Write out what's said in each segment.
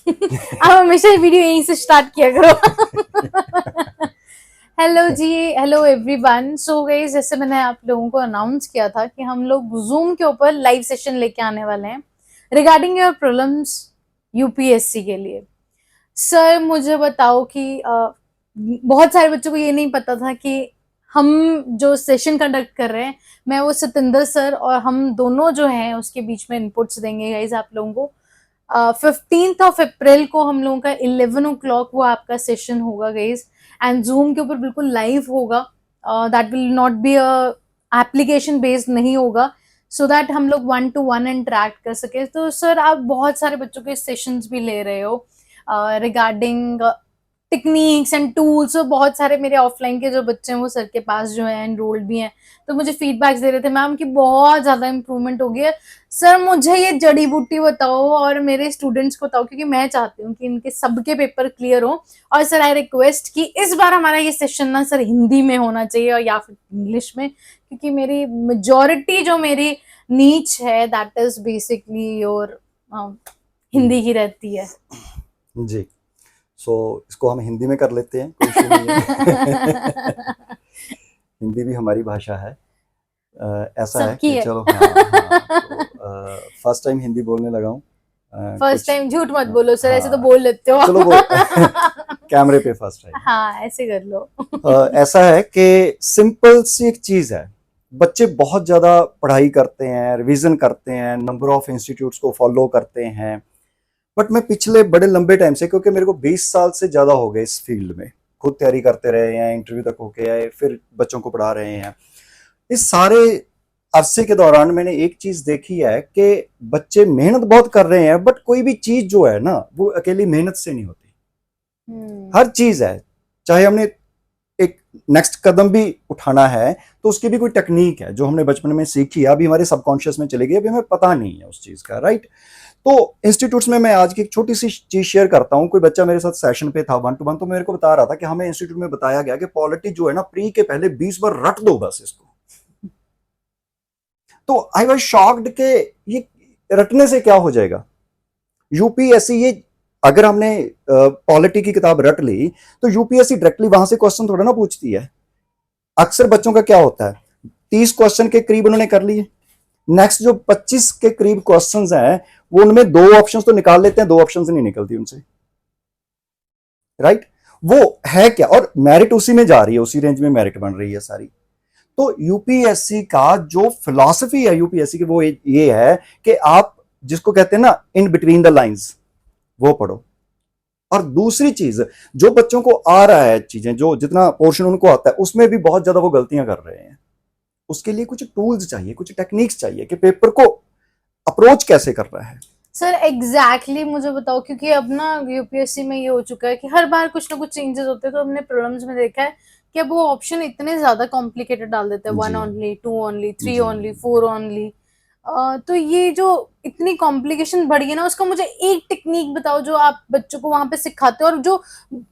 आप हमेशा वीडियो यहीं से स्टार्ट किया करो। हेलो जी, हेलो एवरीवन। सो गाइस, जैसे मैंने आप लोगों को अनाउंस किया था कि हम लोग जूम के ऊपर लाइव सेशन लेके आने वाले हैं रिगार्डिंग योर प्रॉब्लम्स यूपीएससी के लिए। सर मुझे बताओ कि बहुत सारे बच्चों को ये नहीं पता था कि हम जो सेशन कंडक्ट कर रहे हैं, मैं वो सतिंदर सर और हम दोनों जो हैं उसके बीच में इनपुट्स देंगे गाइज आप लोगों को। 15 अप्रैल को हम लोगों का 11 o'clock वो आपका सेशन होगा गाइज, एंड जूम के ऊपर बिल्कुल लाइव होगा। That will not be application based, नहीं होगा, सो दैट हम लोग 1-to-1 इंटरेक्ट कर सके। तो सर आप बहुत सारे बच्चों के सेशंस भी ले रहे हो रिगार्डिंग टेक्निक्स एंड टूल्स। और बहुत सारे मेरे ऑफलाइन के जो बच्चे हैं वो सर के पास जो है एनरोल्ड भी हैं, तो मुझे फीडबैक्स दे रहे थे मैम कि बहुत ज्यादा इंप्रूवमेंट हो गया है। सर मुझे ये जड़ी बूटी बताओ और मेरे स्टूडेंट्स को बताओ, क्योंकि मैं चाहती हूँ कि इनके सबके पेपर क्लियर हो। और सर आई रिक्वेस्ट कि इस बार हमारा ये सेशन ना सर हिंदी में होना चाहिए और या फिर इंग्लिश में, क्योंकि मेरी मेजोरिटी जो मेरी नीच है that is basically your Hindi ही रहती है जी। सो इसको हम हिंदी में कर लेते हैं, कोई इशू नहीं है। हिंदी भी हमारी भाषा है। ऐसा है सबकी कि है। चलो हाँ, तो फर्स्ट टाइम हिंदी बोलने लगा हूँ। फर्स्ट टाइम झूठ मत बोलो सर, ऐसे तो हाँ, बोल लेते हो। चलो वो कैमरे पे फर्स्ट टाइम। हाँ ऐसे कर लो। ऐसा है कि सिंपल सी एक चीज है, बच्चे बहुत ज्यादा पढ़ाई करते हैं, रिवीजन करते हैं, नंबर ऑफ इंस्टीट्यूट्स को फॉलो करते हैं, बट मैं पिछले बड़े लंबे टाइम से, क्योंकि मेरे को 20 साल से ज्यादा हो गए इस फील्ड में, खुद तैयारी करते रहे हैं, इंटरव्यू तक होके आए, फिर बच्चों को पढ़ा रहे हैं। इस सारे अरसे के दौरान मैंने एक चीज देखी है कि बच्चे मेहनत बहुत कर रहे हैं, बट कोई भी चीज जो है ना वो अकेली मेहनत से नहीं होती। हर चीज है, चाहे हमने एक नेक्स्ट कदम भी उठाना है तो उसकी भी कोई टेक्निक है जो हमने बचपन में सीखी है, अभी हमारे सबकॉन्शियस में चली गई, अभी हमें पता नहीं है उस चीज का, राइट। तो इंस्टीट्यूट्स में मैं आज की एक छोटी सी चीज शेयर करता हूँ। कोई बच्चा मेरे साथ सेशन पे था 1-to-1, तो मेरे को बता रहा था कि हमें इंस्टीट्यूट में बताया गया कि पॉलिटी जो है ना, प्री के पहले 20 बार रट दो बस इसको। तो आई वाज शॉक्ड के ये रटने से क्या हो जाएगा। यूपीएससी ये अगर हमने पॉलिटी की किताब रट ली तो यूपीएससी डायरेक्टली वहां से क्वेश्चन थोड़ा ना पूछती है। अक्सर बच्चों का क्या होता है, 30 क्वेश्चन के करीब उन्होंने कर लिए, नेक्स्ट जो 25 के करीब क्वेश्चंस हैं वो उनमें 2 ऑप्शंस तो निकाल लेते हैं, 2 ऑप्शंस नहीं निकलती उनसे, राइट। वो है क्या, और मेरिट उसी में जा रही है, उसी रेंज में मेरिट बन रही है सारी। तो यूपीएससी का जो फिलॉसफी है यूपीएससी की वो ये है कि आप जिसको कहते हैं ना इन बिटवीन द लाइंस वो पढ़ो। और दूसरी चीज, जो बच्चों को आ रहा है चीजें, जो जितना पोर्शन उनको आता है उसमें भी बहुत ज्यादा वो गलतियां कर रहे हैं। उसके लिए कुछ टूल्स चाहिए, कुछ टेक्निक्स चाहिए कि पेपर को अप्रोच कैसे कर रहा है। सर एग्जैक्टली मुझे बताओ, क्योंकि अब ना यूपीएससी में ये हो चुका है कि हर बार कुछ ना कुछ चेंजेस होते हैं। तो हमने प्रॉब्लम्स में देखा है कि अब वो ऑप्शन इतने ज्यादा कॉम्प्लिकेटेड डाल देते हैं, 1 ओनली, 2 ओनली, 3 ओनली, 4 ओनली। तो ये जो इतनी कॉम्प्लिकेशन बढ़ गई ना, उसका मुझे एक टेक्निक बताओ जो आप बच्चों को वहां पे सिखाते हो और जो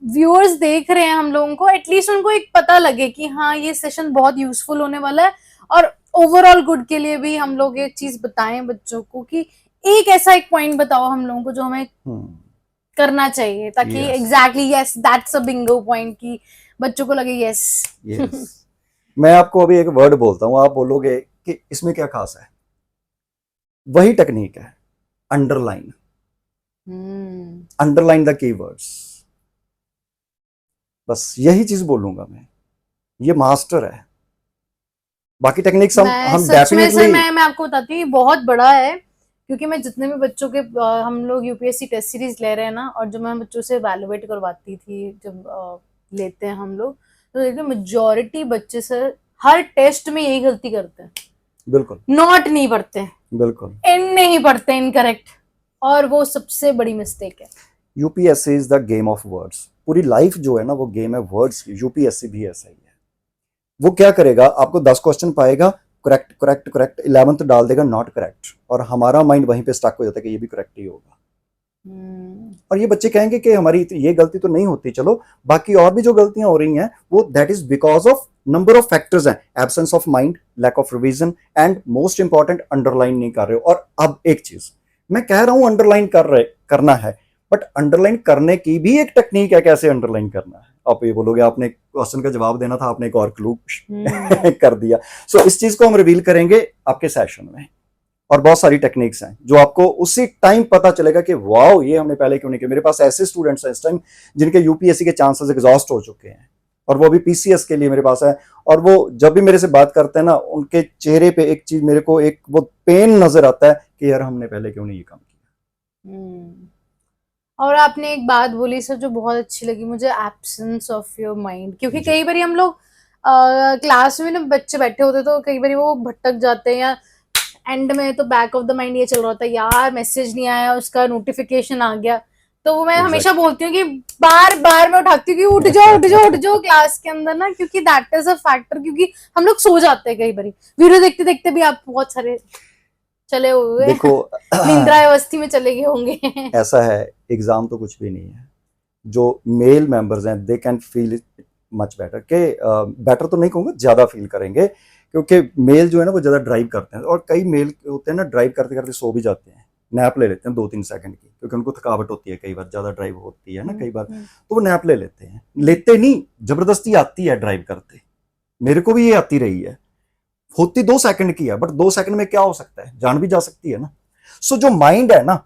व्यूअर्स देख रहे हैं हम लोगों को, एटलीस्ट उनको एक पता लगे कि हाँ ये सेशन बहुत यूजफुल होने वाला है। और ओवरऑल गुड के लिए भी हम लोग एक चीज बताएं बच्चों को कि एक ऐसा एक पॉइंट बताओ हम लोगों को जो हमें करना चाहिए, ताकि exactly yes that's a Bingo point कि बच्चों को लगे यस। मैं आपको अभी एक वर्ड बोलता हूं, आप बोलोगे कि इसमें क्या खास है। वही टेक्निक है, अंडरलाइन। अंडरलाइन द कीवर्ड्स, बस यही चीज बोलूंगा मैं, ये मास्टर है। बाकी टेक्निक्स हम डेफिनेटली मैं आपको बताती हूँ बहुत बड़ा है, क्योंकि मैं जितने भी बच्चों के हम लोग यूपीएससी टेस्ट सीरीज ले रहे हैं ना, और जो मैं बच्चों से वैल्यूएट करवाती थी जब लेते हैं हम लोग, तो देखिए मेजोरिटी बच्चे सर हर टेस्ट में यही गलती करते हैं। बिल्कुल नॉट नहीं पढ़ते हैं, बिल्कुल इन नहीं पढ़ते इनकरेक्ट, और वो सबसे बड़ी मिस्टेक है। UPSC is the game of words. पूरी लाइफ जो है ना वो गेम है वर्ड्स की। यूपीएससी भी ऐसा ही है। वो क्या करेगा, आपको 10 क्वेश्चन पाएगा, करेक्ट करेक्ट करेक्ट, 11th डाल देगा नॉट करेक्ट, और हमारा माइंड वहीं पे स्टक हो जाता है कि ये भी करेक्ट ही होगा। और ये बच्चे कहेंगे कि हमारी ये गलती तो नहीं होती, चलो बाकी और भी जो गलतियां हो रही हैं वो that is because of number of factors हैं, absence of mind, lack of revision, and most important underline नहीं कर रहे हो। और अब एक चीज मैं कह रहा हूं अंडरलाइन करना है, बट अंडरलाइन करने की भी एक टेक्निक है, कैसे अंडरलाइन करना है। आप ये बोलोगे आपने क्वेश्चन का जवाब देना था, आपने एक और क्लू कर दिया। सो इस चीज को हम रिवील करेंगे आपके सेशन में, और बहुत सारी टेक्निक्स हैं जो आपको उसी टाइम पता चलेगा कि वाओ ये हमने पहले क्यों नहीं किया। मेरे पास ऐसे स्टूडेंट्स हैं इस टाइम जिनके यूपीएससी के चांसेस एग्जॉस्ट हो चुके हैं, और वो भी पीसीएस के लिए मेरे पास है, और वो जब भी मेरे से बात करते हैं ना, उनके चेहरे पे एक चीज मेरे को एक वो पेन नजर आता है कि यार हमने पहले क्यों नहीं ये काम किया। और आपने एक बात बोली सर जो बहुत अच्छी लगी मुझे, एब्सेंस ऑफ योर माइंड, क्योंकि जी। कई बार हम लोग क्लास में ना बच्चे बैठे होते तो कई बार वो भटक जाते हैं, या एंड में तो बैक ऑफ द माइंड ये चल रहा होता है यार मैसेज नहीं आया, उसका नोटिफिकेशन आ गया। तो वो मैं हमेशा बोलती हूँ कि बार बार मैं उठाती हूँ कि उठ जाओ उठ जाओ उठ जाओ क्लास के अंदर ना, क्योंकि दैट इज अ फैक्टर, क्योंकि हम लोग सो जाते हैं कई बार वीडियो देखते देखते भी। आप बहुत सारे चले हुए देखो निंद्रा अवस्थी में चले गए होंगे। ऐसा है, एग्जाम तो कुछ भी नहीं है। जो मेल मेंबर्स हैं they can feel much better के, बेटर तो नहीं कहूँगा, ज़्यादा फील करेंगे, क्योंकि मेल जो है ना वो ज़्यादा ड्राइव करते हैं, और कई मेल होते हैं ना ड्राइव करते करते सो भी जाते हैं, नैप ले लेते हैं 2-3 सेकंड की, क्योंकि उनको थकावट होती है, कई बार ज़्यादा ड्राइव होती है ना कई बार, तो वो नैप ले लेते हैं। लेते नहीं, ज़बरदस्ती आती है ड्राइव करते, मेरे को भी ये आती रही है, होती 2 सेकंड की है, बट 2 सेकंड में क्या हो सकता है, जान भी जा सकती है ना। सो जो माइंड है ना,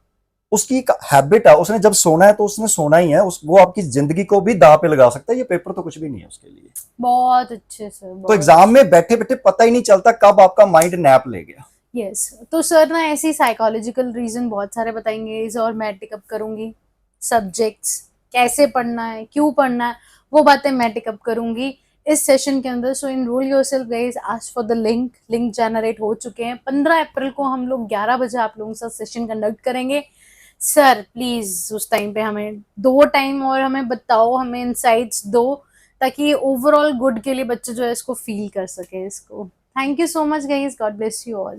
उसकी एक हैबिट है, उसने जब सोना है तो उसने सोना ही है, वो आपकी जिंदगी को भी दांव पे लगा सकता है, ये पेपर तो कुछ भी नहीं है उसके लिए। बहुत अच्छे सर, तो एग्जाम में बैठे बैठे पता ही नहीं चलता कब आपका माइंड नैप ले गया। यस तो सर ना ऐसी साइकोलॉजिकल रीजन बहुत सारे बताएंगे इस, और मैं टिकअप करूंगी सब्जेक्ट्स कैसे पढ़ना है, क्यों पढ़ना है, वो बातें मैं टिकअप करूंगी इस सेशन के अंदर। So enrol yourself guys, ask for the link generate हो चुके हैं। 15 अप्रैल को हम लोग 11 बजे आप लोगों के साथ सेशन कंडक्ट करेंगे। सर प्लीज उस टाइम पे हमें दो टाइम और हमें बताओ, हमें इनसाइट्स दो, ताकि ओवरऑल गुड के लिए बच्चे जो है इसको फील कर सके इसको। Thank you so much guys, God bless you all.